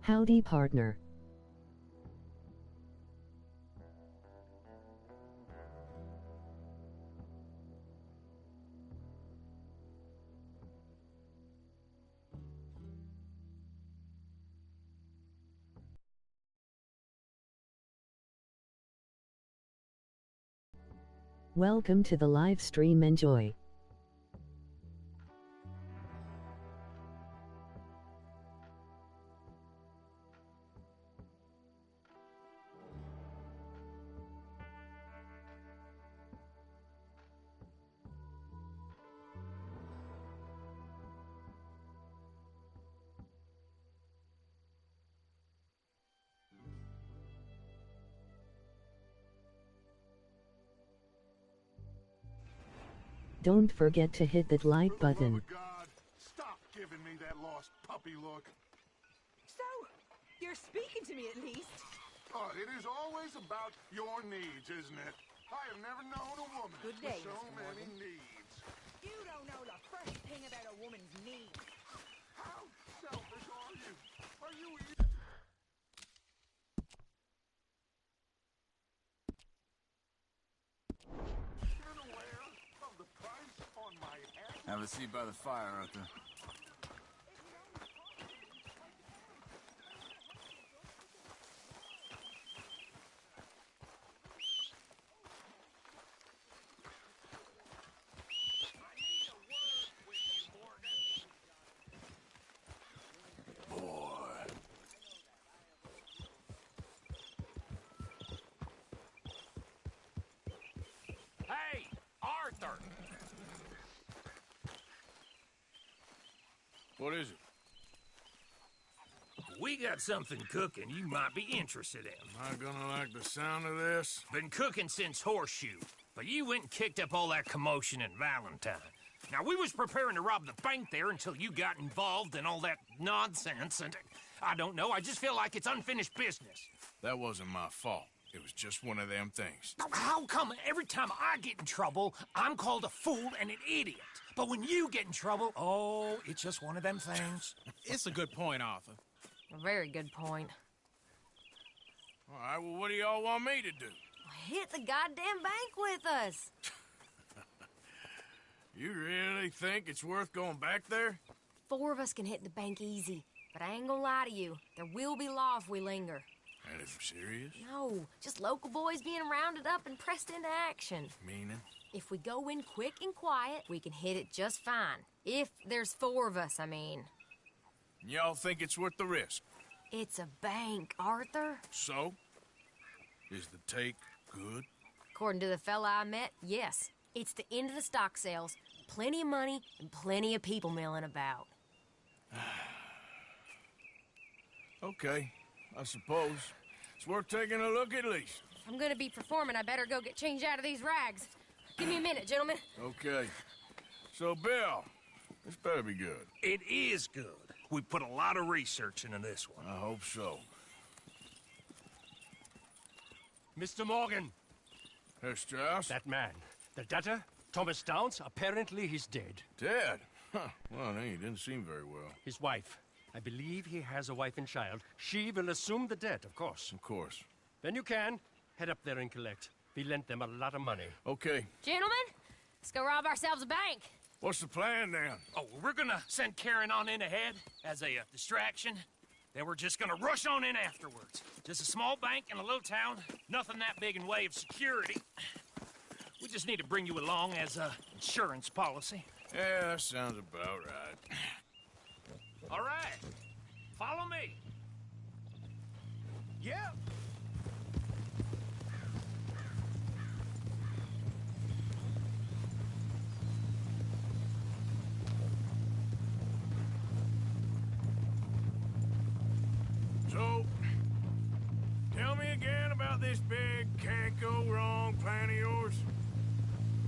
Howdy, partner. Welcome to the live stream. Enjoy. Don't forget to hit that like button. Oh God, stop giving me that lost puppy look. So, you're speaking to me at least. Oh, it is always about your needs, isn't it? I have never known a woman Good day, with so Mr. many Morgan. needs. You don't know the first thing about a woman's needs. How selfish are you? Are you unaware of the price on my head? Have a seat by the fire, Arthur. Hey, Arthur! What is it? We got something cooking you might be interested in. Am I gonna like the sound of this? Been cooking since Horseshoe, but you went and kicked up all that commotion in Valentine. Now, we was preparing to rob the bank there until you got involved in all that nonsense, and I don't know, I just feel like it's unfinished business. That wasn't my fault. It was just one of them things. How come every time I get in trouble, I'm called a fool and an idiot? But when you get in trouble, oh, it's just one of them things. It's a good point, Arthur. A very good point. All right, well, what do y'all want me to do? Hit the goddamn bank with us. You really think it's worth going back there? 4 of us can hit the bank easy. But I ain't gonna lie to you. There will be law if we linger. And if you're serious? No, just local boys being rounded up and pressed into action. Meaning? If we go in quick and quiet, we can hit it just fine. If there's 4 of us, I mean. Y'all think it's worth the risk? It's a bank, Arthur. So? Is the take good? According to the fella I met, yes. It's the end of the stock sales. Plenty of money and plenty of people milling about. Okay, I suppose. It's worth taking a look at least. If I'm gonna be performing, I better go get changed out of these rags. Give me a minute, gentlemen. Okay. So, Bill, this better be good. It is good. We put a lot of research into this one. I hope so. Mr. Morgan, Herr Strauss? that man, the debtor, Thomas Downs, apparently he's dead. Dead? Huh. Well, he didn't seem very well. His wife, I believe he has a wife and child. She will assume the debt, of course. Of course. Then you can head up there and collect. We lent them a lot of money. Okay. Gentlemen, let's go rob ourselves a bank. What's the plan, then? Oh, we're gonna send Karen on in ahead as a distraction. Then we're just gonna rush on in afterwards. Just a small bank in a little town. Nothing that big in way of security. We just need to bring you along as a insurance policy. Yeah, that sounds about right. All right. Follow me. Yeah. So, tell me again about this big can't-go-wrong plan of yours.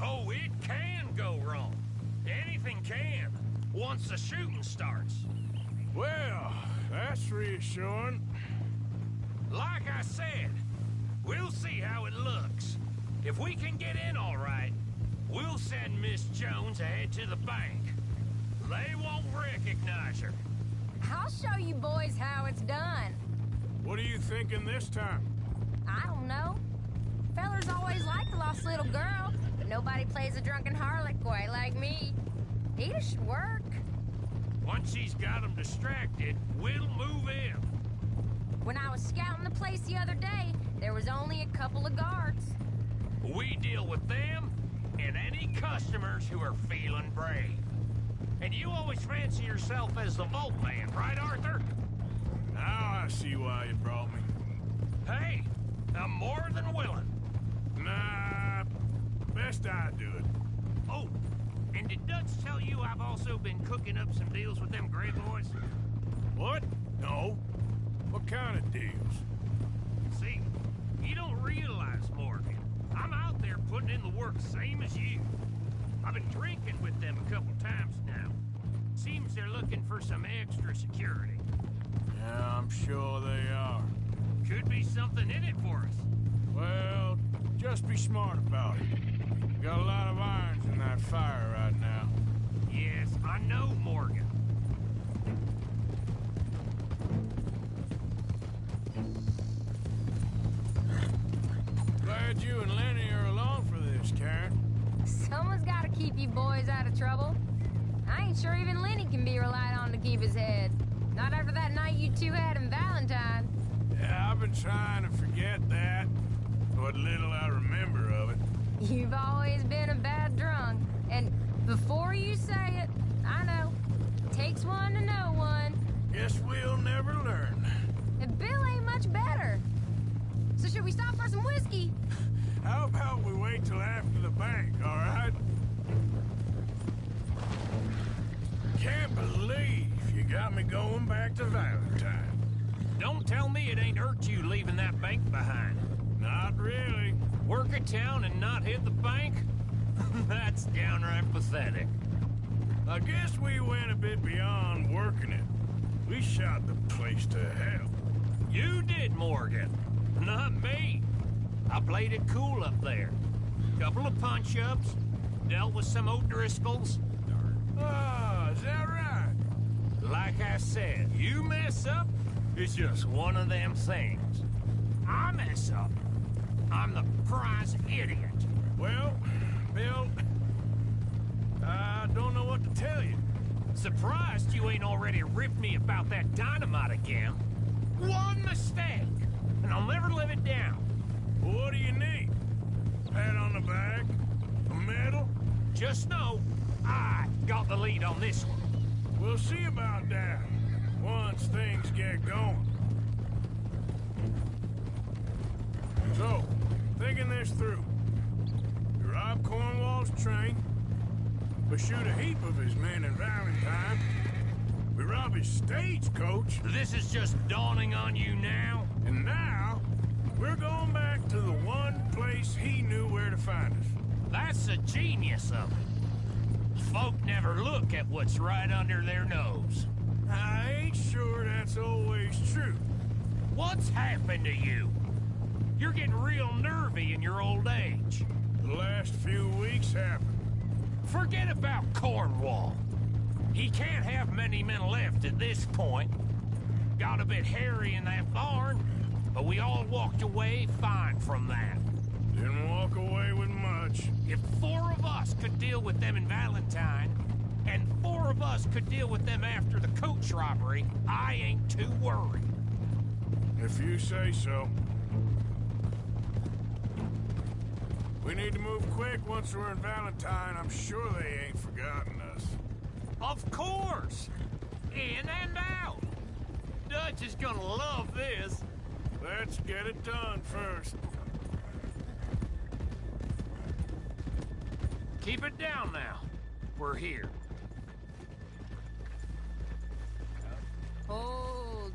Oh, it can go wrong. Anything can, once the shooting starts. Well, that's reassuring. Like I said, we'll see how it looks. If we can get in all right, we'll send Miss Jones ahead to the bank. They won't recognize her. I'll show you boys how it's done. What are you thinking this time? I don't know. Fellers always like the lost little girl, but nobody plays a drunken harlot quite like me. It should work. Once he's got them distracted, we'll move in. When I was scouting the place the other day, there was only a couple of guards. We deal with them and any customers who are feeling brave. And you always fancy yourself as the Vault Man, right, Arthur? Now I see why you brought me. Hey, I'm more than willing. Nah, best I do it. Oh, and did Dutch tell you I've also been cooking up some deals with them Gray boys? What? No. What kind of deals? See, you don't realize, Morgan. I'm out there putting in the work same as you. I've been drinking with them a couple times now. Seems they're looking for some extra security. Yeah, I'm sure they are. Could be something in it for us. Well, just be smart about it. Got a lot of irons in that fire right now. Yes, I know, Morgan. Glad you and Lenny are along for this, Karen. Someone's gotta keep you boys out of trouble. I ain't sure even Lenny can be relied on to keep his head. Not after that night you two had in Valentine. Yeah, I've been trying to forget that. What little I remember of it. You've always been a bad drunk. And before you say it, I know. It takes one to know one. Guess we'll never learn. And Bill ain't much better. So should we stop for some whiskey? How about we wait till after the bank, all right? Can't believe you got me going back to Valentine. Don't tell me it ain't hurt you leaving that bank behind. Not really. Work a town and not hit the bank? That's downright pathetic. I guess we went a bit beyond working it. We shot the place to hell. You did, Morgan. Not me. I played it cool up there. Couple of punch-ups, dealt with some O'Driscolls. Ah, is that right? Like I said, you mess up, it's just one of them things. I mess up, I'm the prize idiot. Well, Bill, I don't know what to tell you. Surprised you ain't already ripped me about that dynamite again. One mistake, and I'll never live it down. What do you need? Pat on the back? A medal? Just know, I got the lead on this one. We'll see about that once things get going. So, thinking this through. We rob Cornwall's train. We shoot a heap of his men in Valentine. We rob his stagecoach. This is just dawning on you now? And now, we're going back to the one place he knew where to find us. That's the genius of it. Folk never look at what's right under their nose. I ain't sure that's always true. What's happened to you? You're getting real nervy in your old age. The last few weeks happened. Forget about Cornwall. He can't have many men left at this point. Got a bit hairy in that barn, but we all walked away fine from that. Didn't walk away with much. If 4 of us could deal with them in Valentine, and 4 of us could deal with them after the coach robbery, I ain't too worried. If you say so. We need to move quick once we're in Valentine. I'm sure they ain't forgotten us. Of course! In and out! Dutch is gonna love this. Let's get it done first. Keep it down now. We're here. Hold.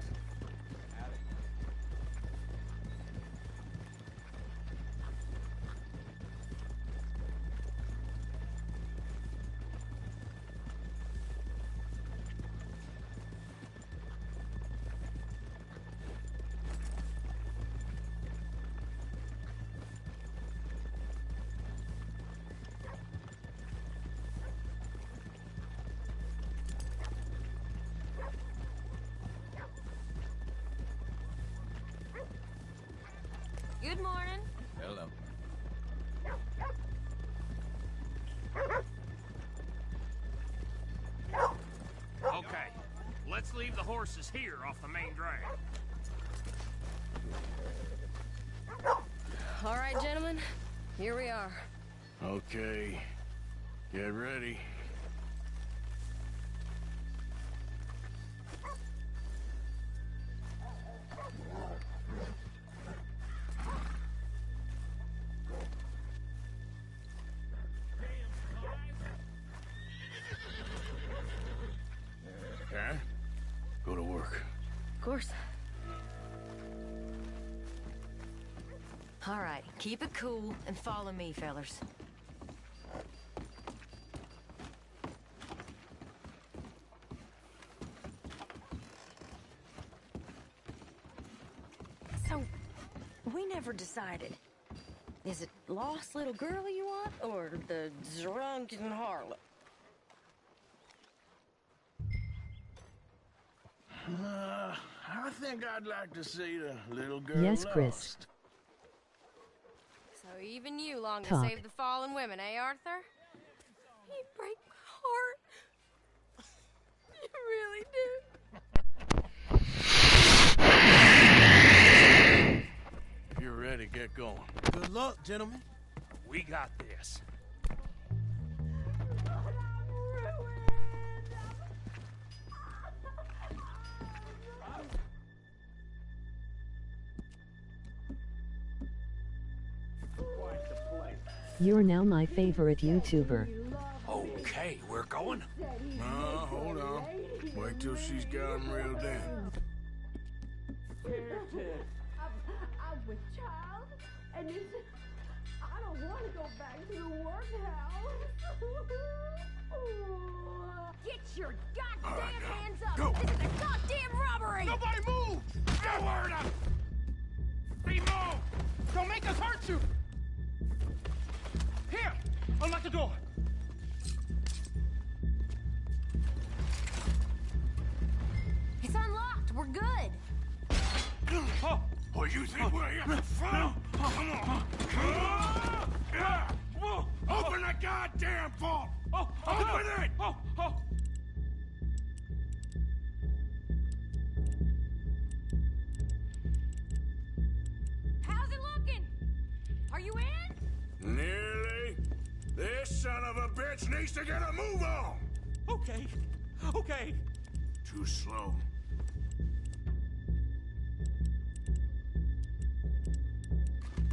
Good morning. Hello. Okay, let's leave the horses here off the main drag. All right, gentlemen. Here we are. Okay. Get ready. Okay. Go to work. Of course. All right, keep it cool and follow me, fellers. So, we never decided. Is it lost little girl you want, or the drunken harlot? I think I'd like to see the little girl Yes, Chris. lost. So even you long to Talk. save the fallen women, eh, Arthur? You break my heart. You really do. If you're ready, get going. Good luck, gentlemen. We got this. You're now my favorite YouTuber. Okay, we're going. Hold on. Wait till she's got him reeled in. I'm with child, and I don't want to go back to the workhouse. Get your goddamn hands up! Go. This is a goddamn robbery! Nobody move! Get word up! Be moved! Don't make us hurt you! Here! Unlock the door! It's unlocked. We're good. Oh, you think we're here for fun? Come on. Open the goddamn vault! Open it! How's it looking? Are you in? Nearly. This son of a bitch needs to get a move on! Okay. Okay. Too slow.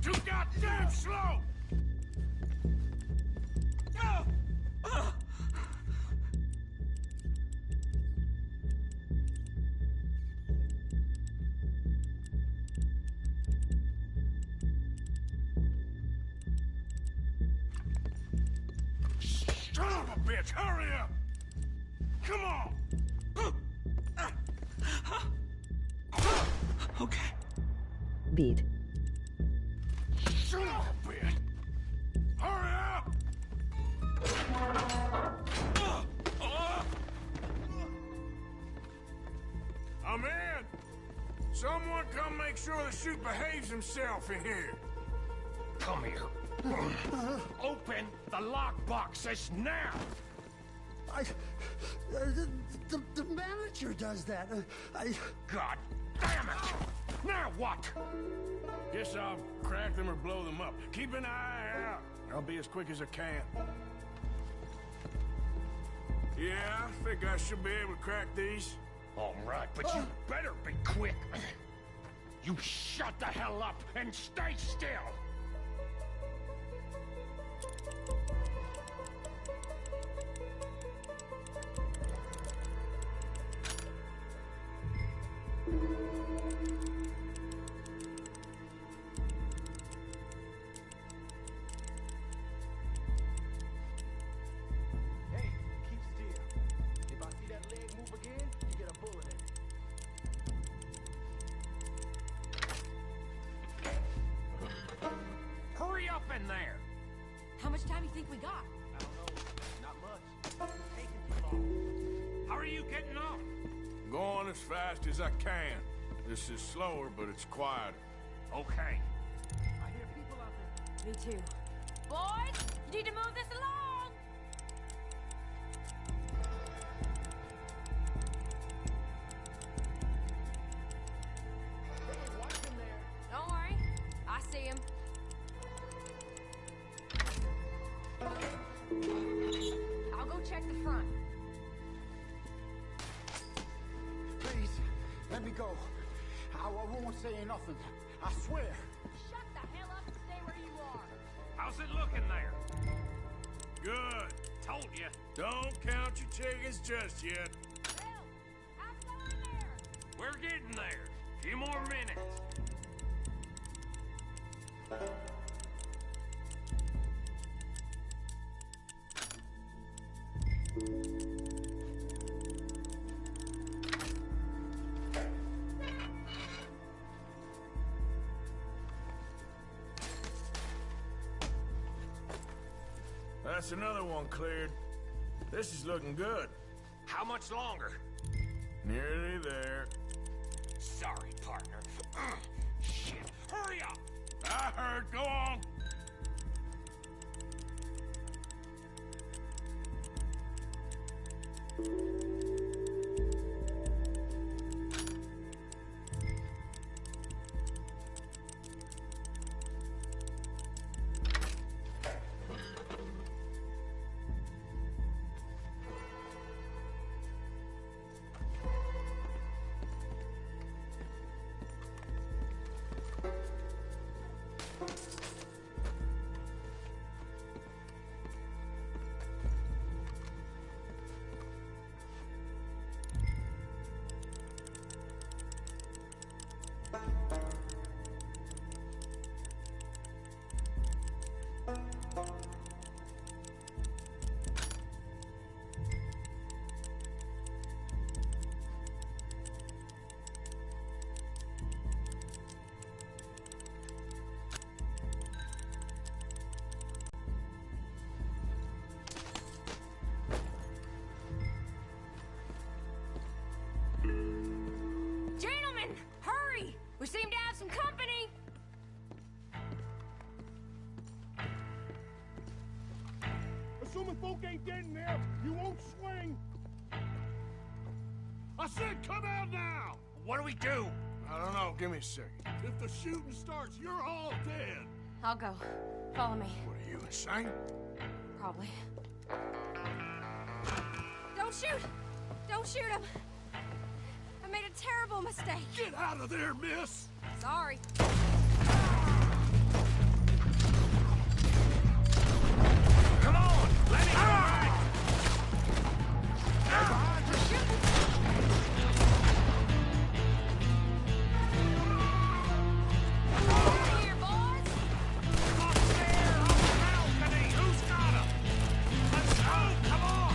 Too goddamn slow! Son of a bitch, hurry up! Come on! Okay. Beat. Son of a bitch! Hurry up! I'm in! Someone come make sure the chute behaves himself in here. Come here. Open the lockboxes now! The manager does that. God damn it! Now what? Guess I'll crack them or blow them up. Keep an eye out. I'll be as quick as I can. Yeah, I think I should be able to crack these. All right, but you better be quick. You shut the hell up and stay still! Hey, keep still. If I see that leg move again, you get a bullet in it. Hurry up in there! How much time do you think we got? I don't know. Not much. It's taking too long. How are you getting on? Going as fast as I can. This is slower, but it's quieter. Okay. Me too. Boys, you need to move this along! Hey, watch him there. Don't worry. I see him. I'll go check the front. Please, let me go. I won't say nothing. I swear. Shut the hell up and stay where you are. How's it looking there? Good. Told you. Don't count your chickens just yet. Bill, how's it going there? We're getting there. Few more minutes. That's another one cleared. This is looking good. How much longer? Nearly there. Sorry, partner. Shit. Hurry up! I heard. Go on. Gentlemen, hurry! We seem to have some company! Assuming folk ain't dead in there, you won't swing. I said come out now! What do we do? I don't know. Give me a second. If the shooting starts, you're all dead. I'll go. Follow me. What are you, insane? Probably. Don't shoot! Don't shoot him! I made a terrible mistake. Get out of there, miss! Sorry. Come on! Let me go! Here, boys! Up there on the balcony! Who's got him? Let's go! Come on!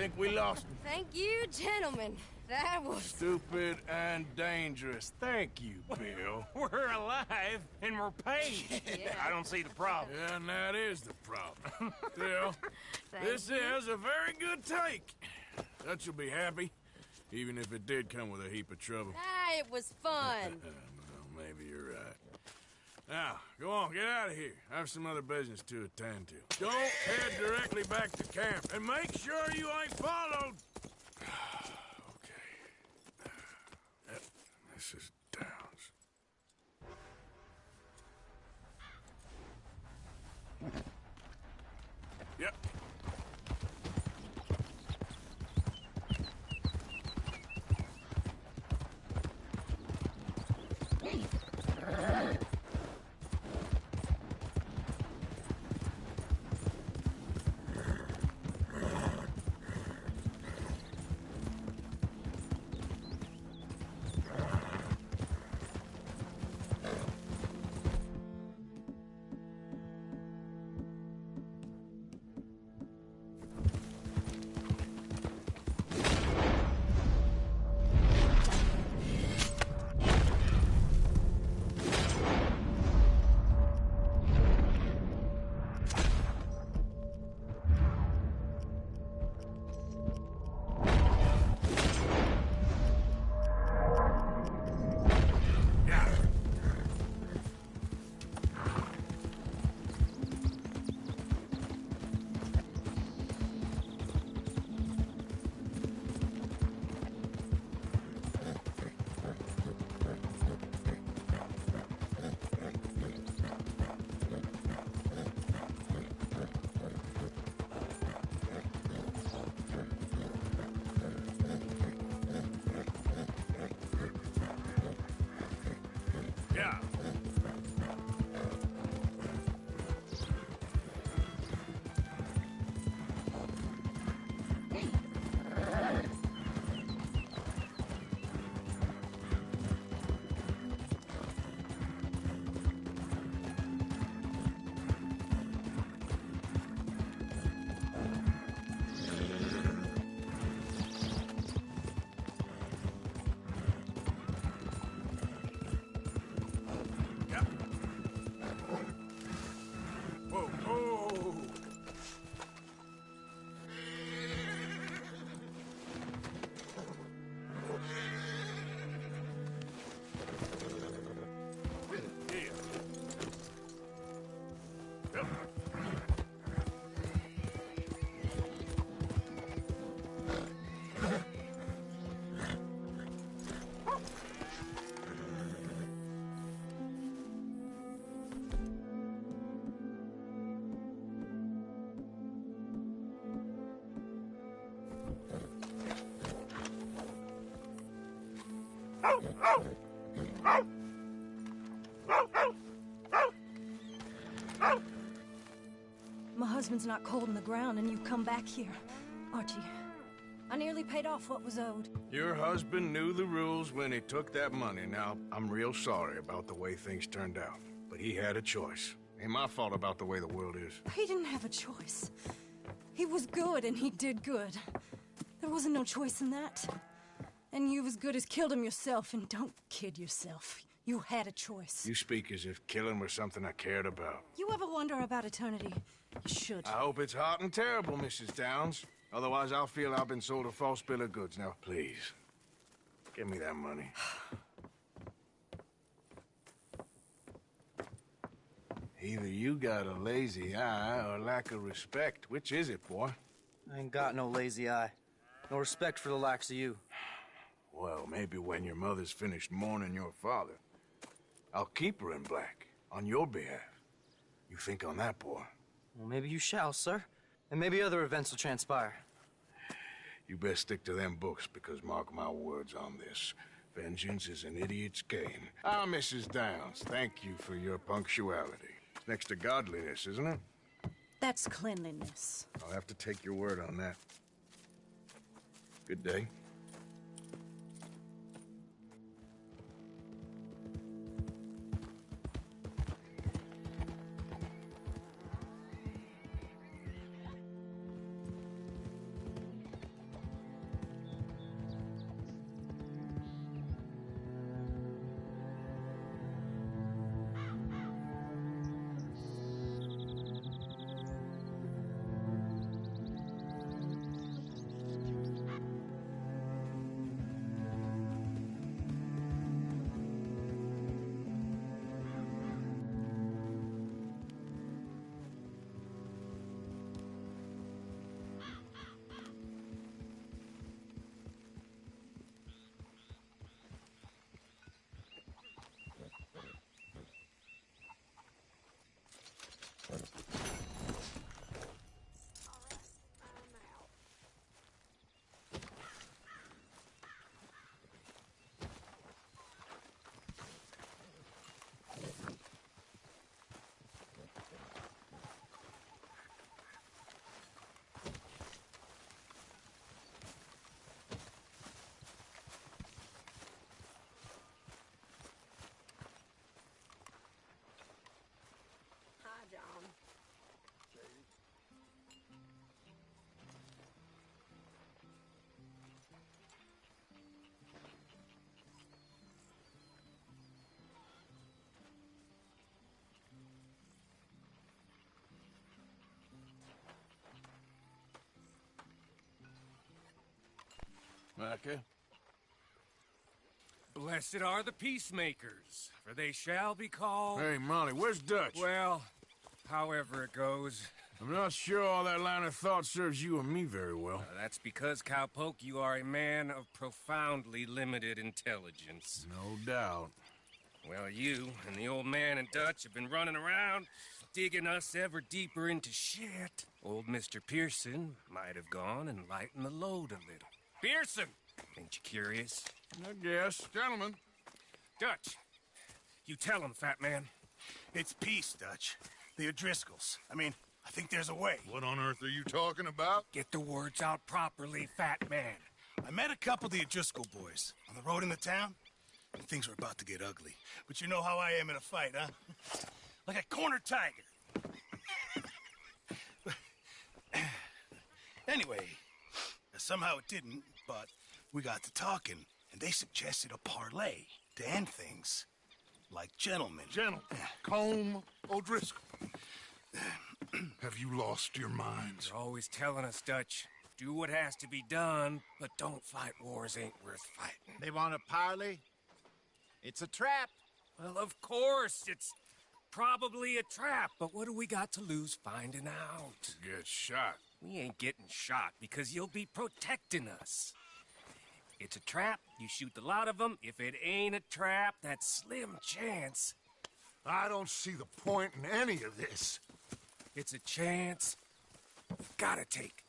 Think we lost him. Thank you, gentlemen. That was... Stupid and dangerous. Thank you, Bill. We're alive and we're paid. I don't see the problem. Yeah, and that is the problem. Still, Thank this you. is a very good take. Dutch will be happy, even if it did come with a heap of trouble. Ah, it was fun. Well, maybe you're right. Now, go on, get out of here. I have some other business to attend to. Don't head directly back to camp, and make sure you ain't followed. Okay. Yep, this is Downs. Yep. Yeah. Whoa, whoa. Yeah. Yep. My husband's not cold in the ground and you come back here. Archie, I nearly paid off what was owed. Your husband knew the rules when he took that money. Now, I'm real sorry about the way things turned out. But he had a choice. Ain't my fault about the way the world is. He didn't have a choice. He was good and he did good. There wasn't no choice in that. And you as good as killed him yourself, and don't kid yourself. You had a choice. You speak as if killing was something I cared about. You ever wonder about eternity? You should. I hope it's hot and terrible, Mrs. Downs. Otherwise, I'll feel I've been sold a false bill of goods. Now, please, give me that money. Either you got a lazy eye or lack of respect. Which is it, boy? I ain't got no lazy eye. No respect for the likes of you. Well, maybe when your mother's finished mourning your father, I'll keep her in black, on your behalf. You think on that, boy? Well, maybe you shall, sir. And maybe other events will transpire. You best stick to them books, because mark my words on this. Vengeance is an idiot's game. Ah, Mrs. Downs, thank you for your punctuality. It's next to godliness, isn't it? That's cleanliness. I'll have to take your word on that. Good day. Micah. Blessed are the peacemakers, for they shall be called... Hey, Molly, where's Dutch? Well, however it goes. I'm not sure all that line of thought serves you and me very well. That's because, Cowpoke, you are a man of profoundly limited intelligence. No doubt. Well, you and the old man and Dutch have been running around, digging us ever deeper into shit. Old Mr. Pearson might have gone and lightened the load a little. Pearson! Ain't you curious? I guess. Gentlemen. Dutch, you tell him, fat man. It's peace, Dutch. The O'Driscolls. I think there's a way. What on earth are you talking about? Get the words out properly, fat man. I met a couple of the O'Driscoll boys on the road into town, and things were about to get ugly. But you know how I am in a fight, huh? Like a cornered tiger. Anyway, somehow it didn't, but we got to talking, and they suggested a parlay to end things. Like gentlemen. Gentlemen. Colm O'Driscoll. Have you lost your minds? You're always telling us, Dutch. Do what has to be done, but don't fight wars ain't worth fighting. They want a parley? It's a trap. Well, of course, it's probably a trap, but what do we got to lose finding out? Get shot. We ain't getting shot because you'll be protecting us. It's a trap, you shoot the lot of them. If it ain't a trap, that's slim chance. I don't see the point in any of this. It's a chance you've gotta take.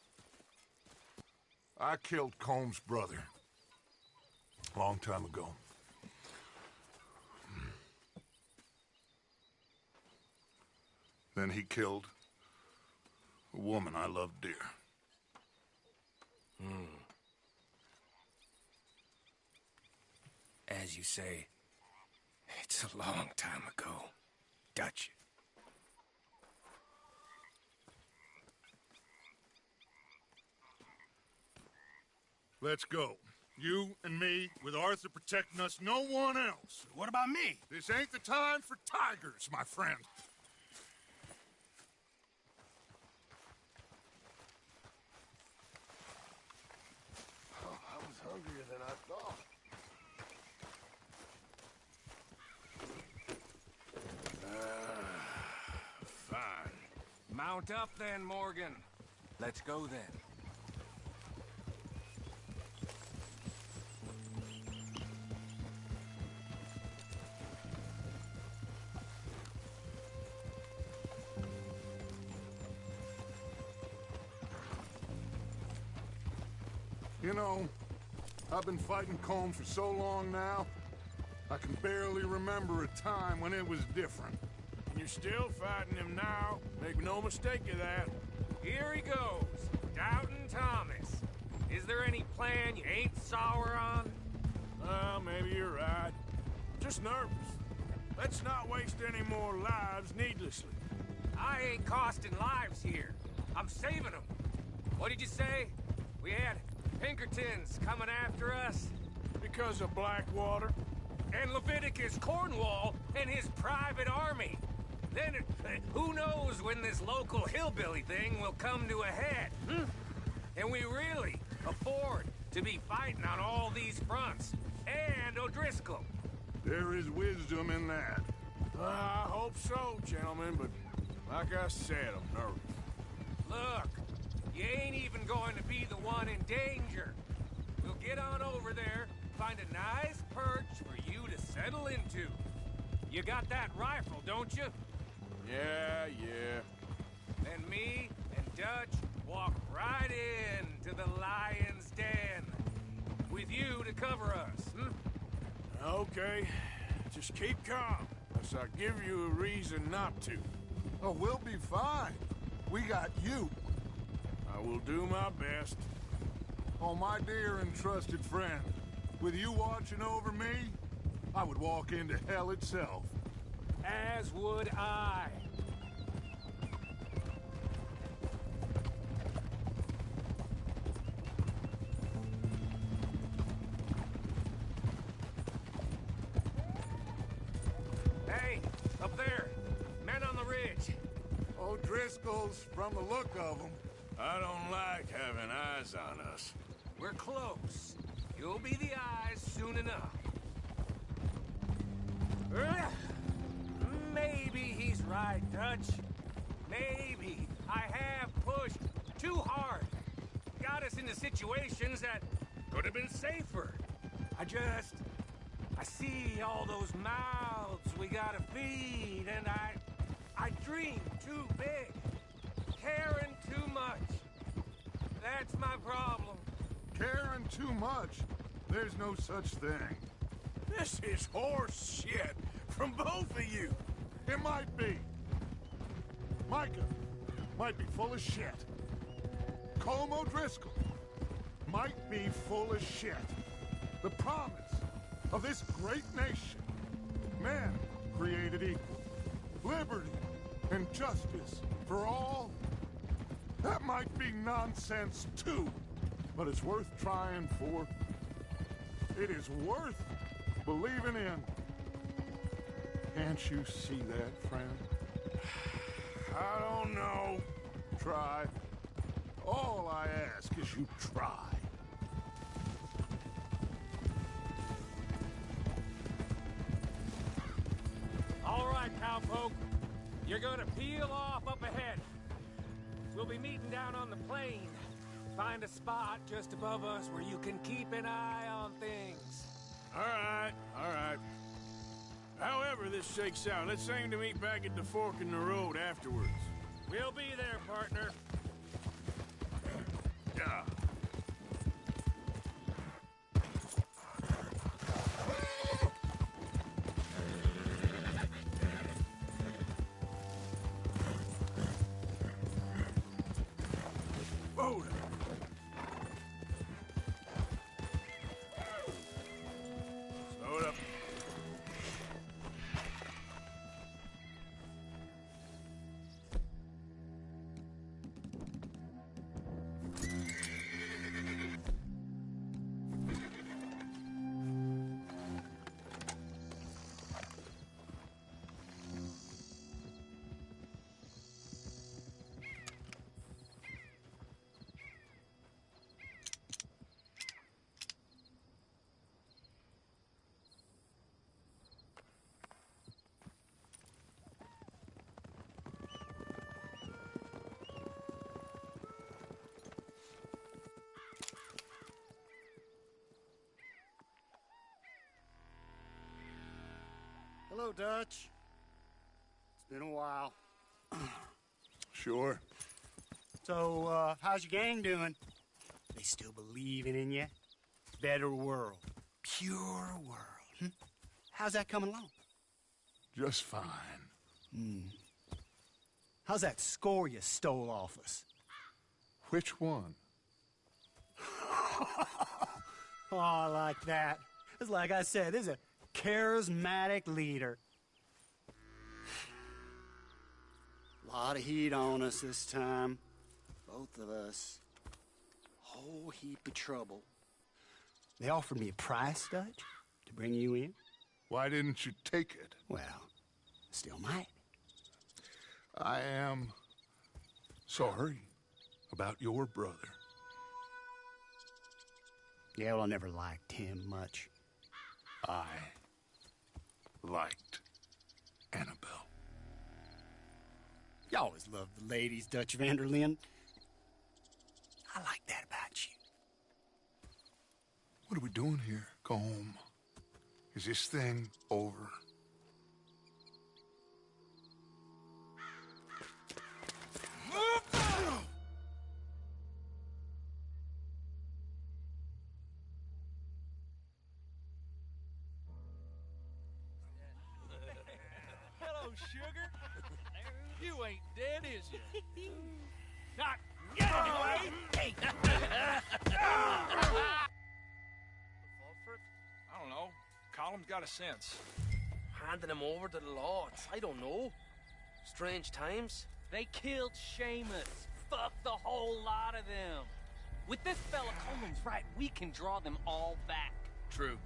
I killed Colm's brother. A long time ago. Then he killed a woman I loved dear. As you say, it's a long time ago, Dutch. Let's go. You and me, with Arthur protecting us, no one else. What about me? This ain't the time for tigers, my friend. Oh, I was hungrier than I thought. Fine. Mount up then, Morgan. Let's go then. You know, I've been fighting Colm for so long now, I can barely remember a time when it was different. And you're still fighting him now. Make no mistake of that. Here he goes, Doubting Thomas. Is there any plan you ain't sour on? Well, maybe you're right. Just nervous. Let's not waste any more lives needlessly. I ain't costing lives here. I'm saving them. What did you say? We had Pinkertons coming after us? Because of Blackwater? And Leviticus Cornwall and his private army. Then, who knows when this local hillbilly thing will come to a head, And we really afford to be fighting on all these fronts. And O'Driscoll. There is wisdom in that. I hope so, gentlemen, but like I said, I'm nervous. Look, you ain't even going to be the one in danger. We'll get on over there, find a nice perch for you to settle into. You got that rifle, don't you? Yeah. Then me and Dutch walk right in to the lion's den. With you to cover us, Okay. Just keep calm, unless I give you a reason not to. Oh, we'll be fine. We got you. I will do my best. Oh, my dear and trusted friend. With you watching over me, I would walk into hell itself. As would I. Hey, up there. Men on the ridge. O'Driscoll's, from the look of them. I don't like having eyes on us. We're close. You'll be the eyes soon enough. Maybe he's right, Dutch. Maybe I have pushed too hard. Got us into situations that could have been safer. I see all those mouths we gotta feed, and I dream too big. Caring too much. That's my problem. Caring too much? There's no such thing. This is horse shit from both of you. It might be. Micah might be full of shit. Colm O'Driscoll might be full of shit. The promise of this great nation. Men created equal. Liberty and justice for all. That might be nonsense too, but it's worth trying for. It is worth believing in. Can't you see that, friend? I don't know. Try. All I ask is you try. All right, cowpoke. You're gonna peel off up ahead. We'll be meeting down on the plain. Find a spot just above us where you can keep an eye on things. All right. However this shakes out, let's aim to meet back at the fork in the road afterwards. We'll be there, partner. Yeah. Slow it up. Hello, Dutch. It's been a while. Sure. So, how's your gang doing? They still believing in you? Better world. Pure world. How's that coming along? Just fine. How's that score you stole off us? Which one? Oh, I like that. It's like I said, this is a charismatic leader. Lot of heat on us this time. Both of us. Whole heap of trouble. They offered me a price, Dutch, to bring you in. Why didn't you take it? Well, still might. I am sorry about your brother. Yeah, well, I never liked him much. I liked Annabelle. You always loved the ladies, Dutch van der Linde. I like that about you. What are we doing here? Go home. Is this thing over? Hello, sugar. You ain't dead, is you? Not yet, anyway! Hey! I don't know. Colum's got a sense. Handing him over to the law. I don't know. Strange times. They killed Seamus. Fuck the whole lot of them. With this fella Colum's right, we can draw them all back. True.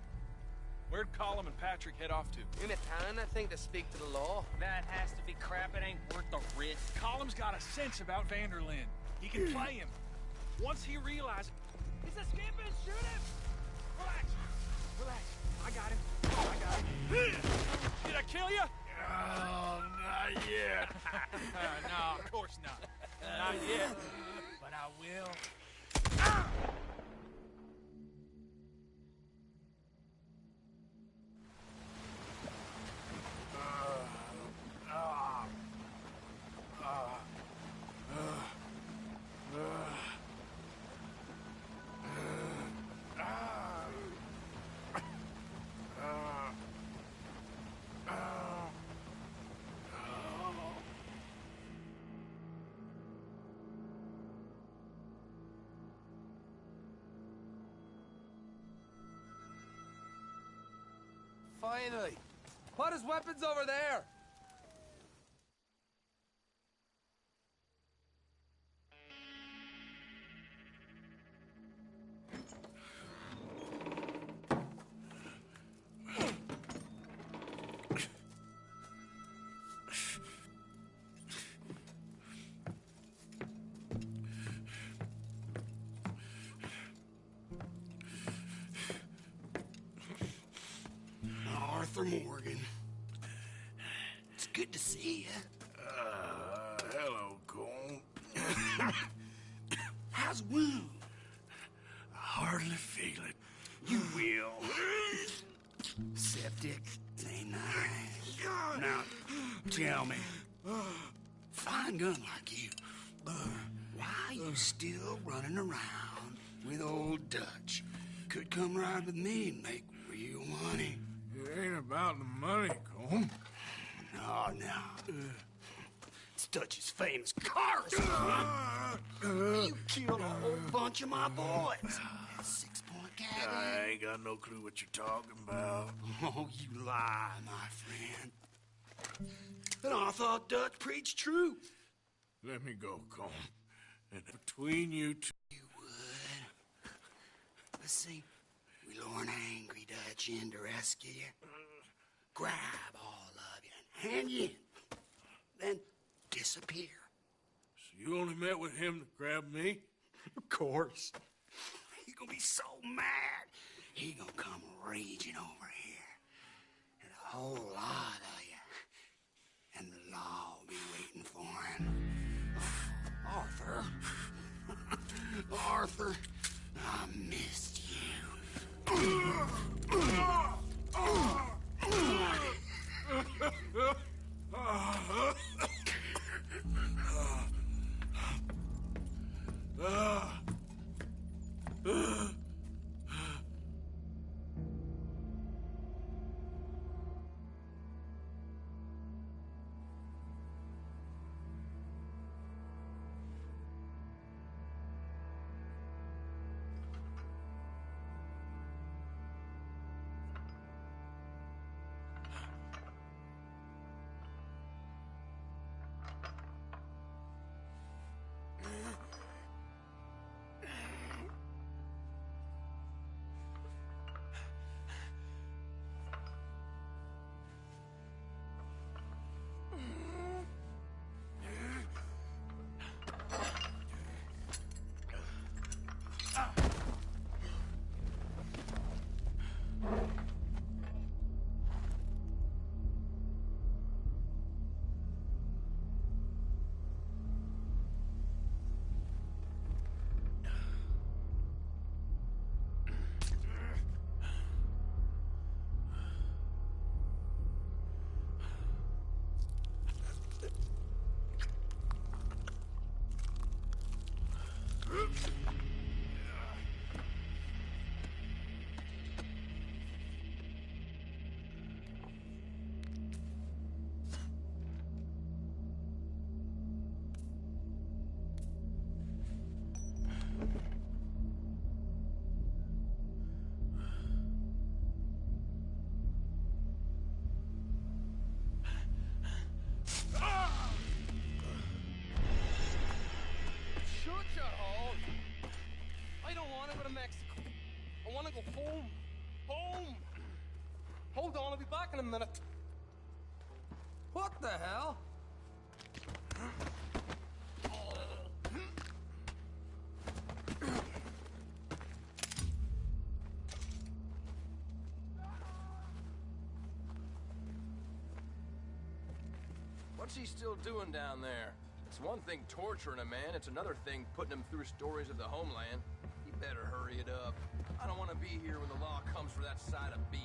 Where'd Colum and Patrick head off to? In a town, I think, to speak to the law. That has to be crap. It ain't worth the risk. Colum's got a sense about van der Linde. He can play him. Once he realizes... He's escaping! Shoot him! Relax. I got him. I got him. Did I kill you? Oh, not yet. No, of course not. Not yet. But I will. Finally! Put his weapons over there! Arthur Morgan. It's good to see you. Hello, Cole. How's the wound? I hardly feel it. You will. Septic. Ain't nice. Now, tell me, fine gun like you, why you still running around with old Dutch? Could come ride with me and make real money. It ain't about the money, Cole. No. It's Dutch's famous car. You killed a whole bunch of my boys. 6-point cabin. I ain't got no clue what you're talking about. Oh, you lie, my friend. And I thought Dutch preached truth. Let me go, Cole. And between you two... You would. Let's see. We lure an angry Dutch in to rescue you. Grab all of you and hand you in. Then disappear. So you only met with him to grab me? Of course. He's gonna be so mad. He gonna come raging over here. And a whole lot of you. And the law will be waiting for him. Arthur. Arthur, I missed you. Home! Home! Hold on, I'll be back in a minute. What the hell? What's he still doing down there? It's one thing torturing a man, it's another thing putting him through stories of the homeland. He better hurry it up. I don't want to be here when the law comes for that side of beef.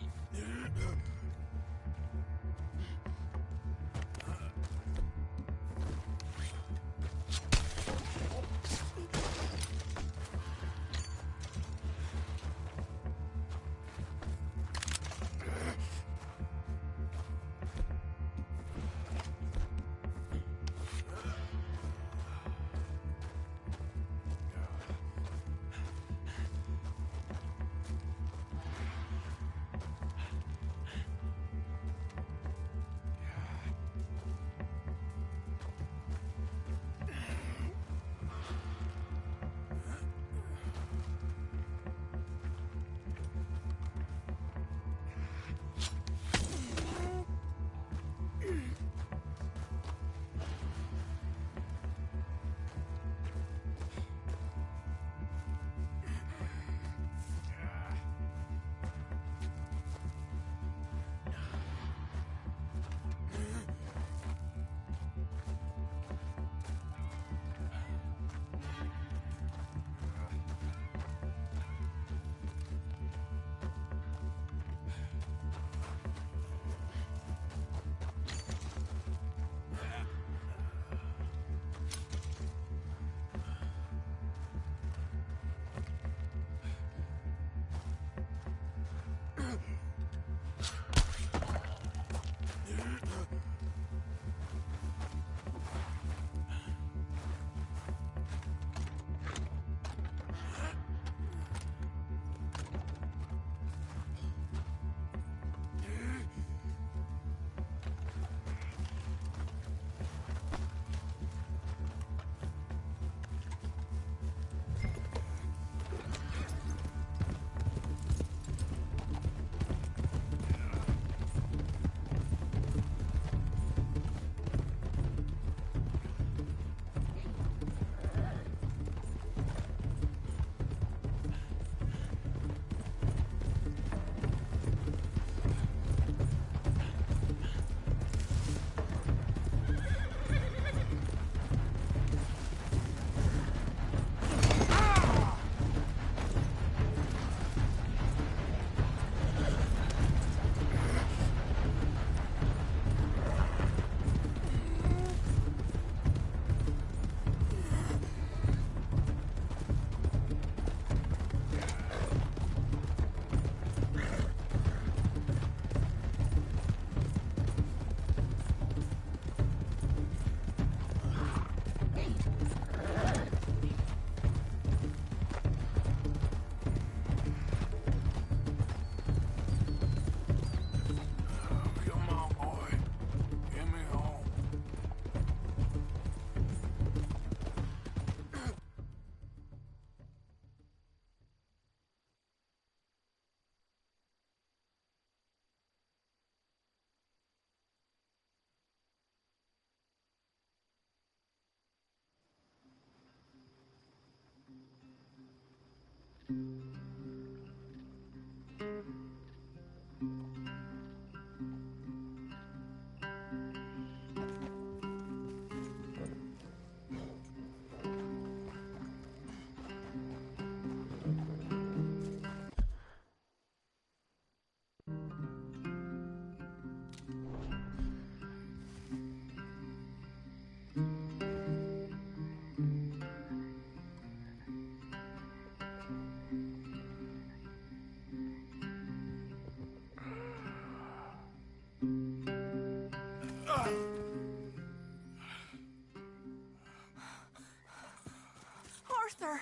Arthur!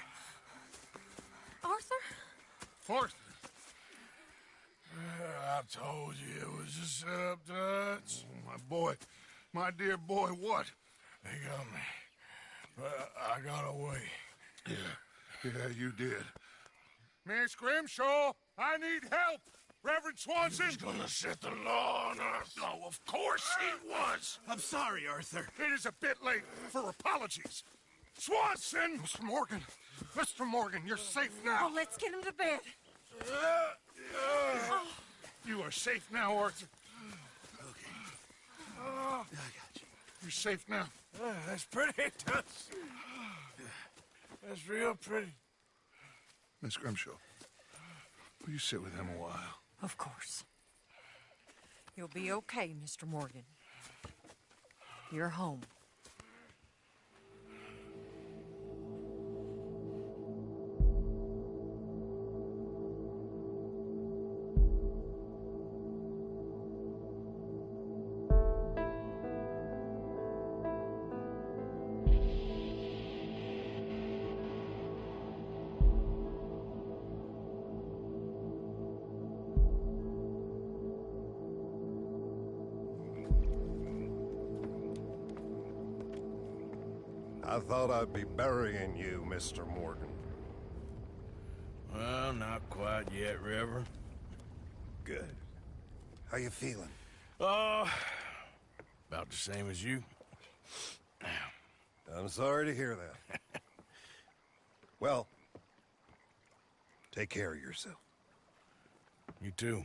Arthur? Forster. I told you it was a setup, Dutch. Oh, my boy. My dear boy, what? They got me. But I got away. Yeah, you did. Miss Grimshaw, I need help! Reverend Swanson! He's gonna set the law on us. Oh, of course he was! I'm sorry, Arthur. It is a bit late for apologies. Swanson! Mr. Morgan! Mr. Morgan, you're safe now. Oh, let's get him to bed. You are safe now, Arthur. Okay. I got you. You're safe now? That's pretty, Tuts. That's real pretty. Miss Grimshaw, will you sit with him a while? Of course. You'll be okay, Mr. Morgan. You're home. I thought I'd be burying you, Mr. Morgan. Well, not quite yet, River. Good. How you feeling? Oh, about the same as you. I'm sorry to hear that. Well, take care of yourself. You too.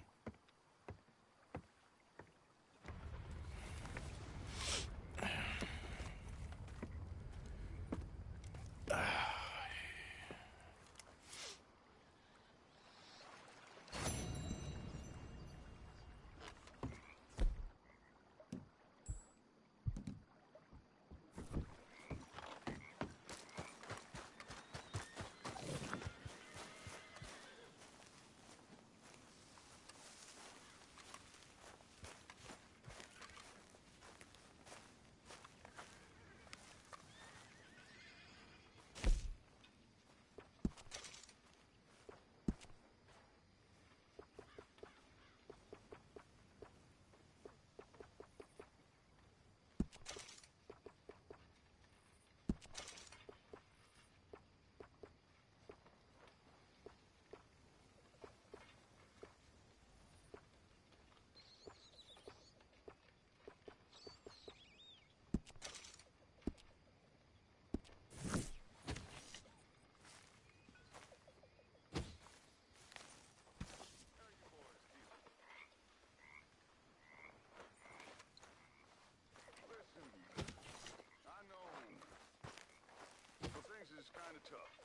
Tough.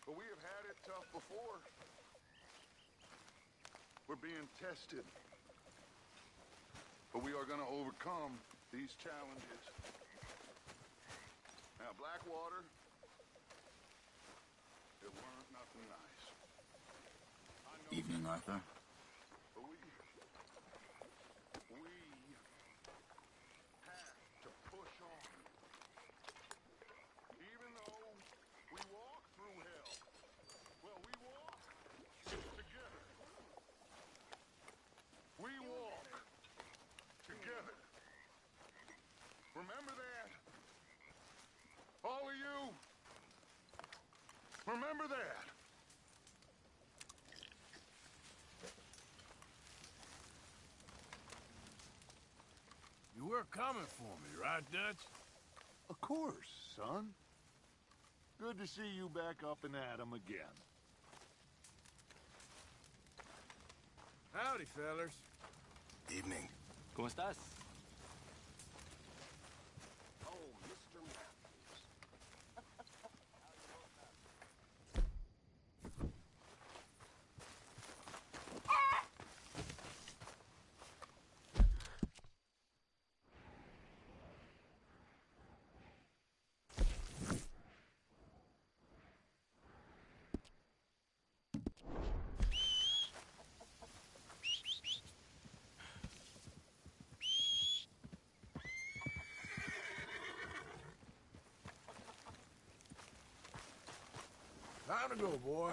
But we have had it tough before. We're being tested. But we are going to overcome these challenges. Now, Blackwater, it weren't nothing nice. Evening, Arthur. But we have to push on. Even though we walk through hell, well, we walk together. We walk together. Remember that? All of you, remember that. You were coming for me, right, Dutch? Of course, son. Good to see you back up and at 'em again. Howdy, fellers. Evening. ¿Cómo estás? Oh, Mr. Matthews. Time to go, boy.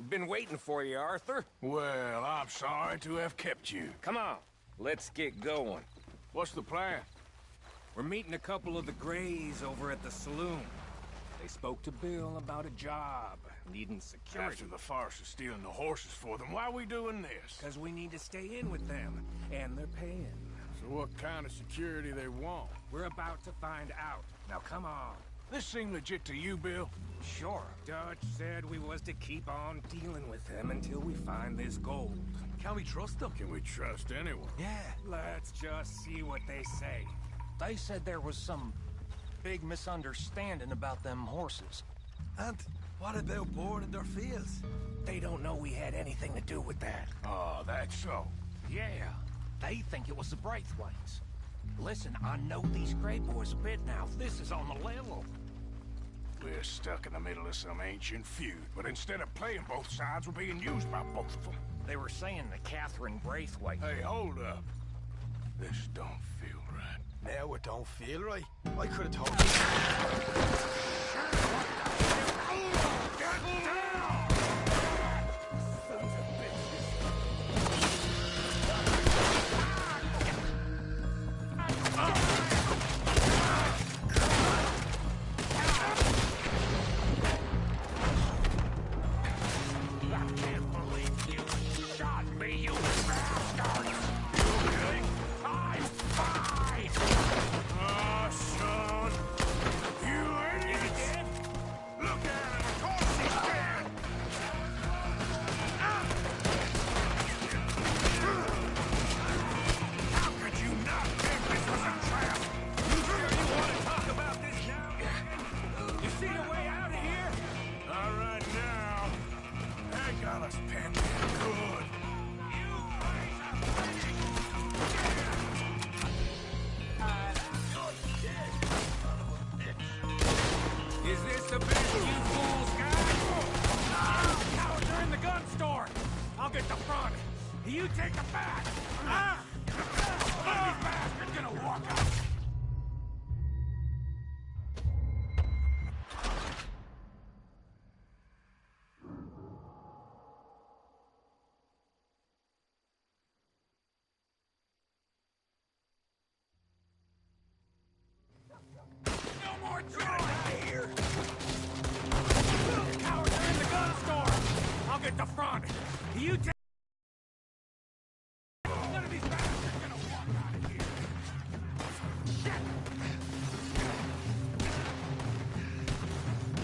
Been waiting for you, Arthur. Well, I'm sorry to have kept you. Come on, let's get going. What's the plan? We're meeting a couple of the Grays over at the saloon. They spoke to Bill about a job, needing security. After the farce of stealing the horses for them, why are we doing this? Because we need to stay in with them, and they're paying. So what kind of security they want? We're about to find out. Now come on. This seem legit to you, Bill? Sure. Dutch said we was to keep on dealing with them until we find this gold. Can we trust them? Can we trust anyone? Yeah. Let's just see what they say. They said there was some big misunderstanding about them horses. And what about boarding their fears? They don't know we had anything to do with that. Oh, that's so. Yeah, they think it was the Braithwaites. Listen, I know these Gray boys a bit now. This is on the level. We're stuck in the middle of some ancient feud, but instead of playing both sides, we're being used by both of them. They were saying that Catherine Braithwaite... Hey, hold up. This don't feel right. Now it don't feel right. I could have told you. Get down! Sons of bitches. I can't believe you shot me, you bastard! Okay? I'm fine! Oh, son. You idiot! Look at him! Of course he's dead! How could you not think this was a trap? You sure you want to talk about this now? You see a way out of here? All right now. They got us pinned in good. Is this the best you fools got? Cowards are in the gun store. I'll get the front. You take the back. These bastards gonna walk out. No more trouble here. Cowards are in the gun store. I'll get the front. You take. None of these bastards are gonna walk out of here. Shit!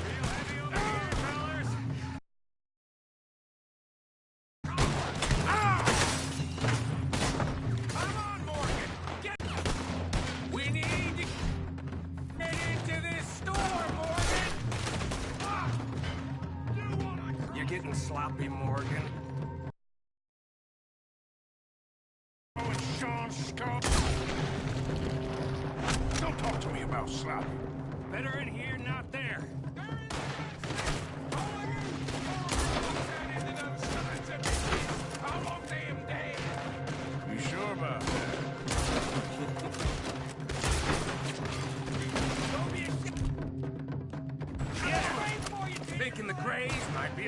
Real heavy over here, fellas. Come on, Morgan. Get. We need to get into this store, Morgan. You're getting sloppy, Morgan. Oh, it's Sean Scott. Don't talk to me about sloppy. Better in here, not there. You sure about that? Thinking the Grays might be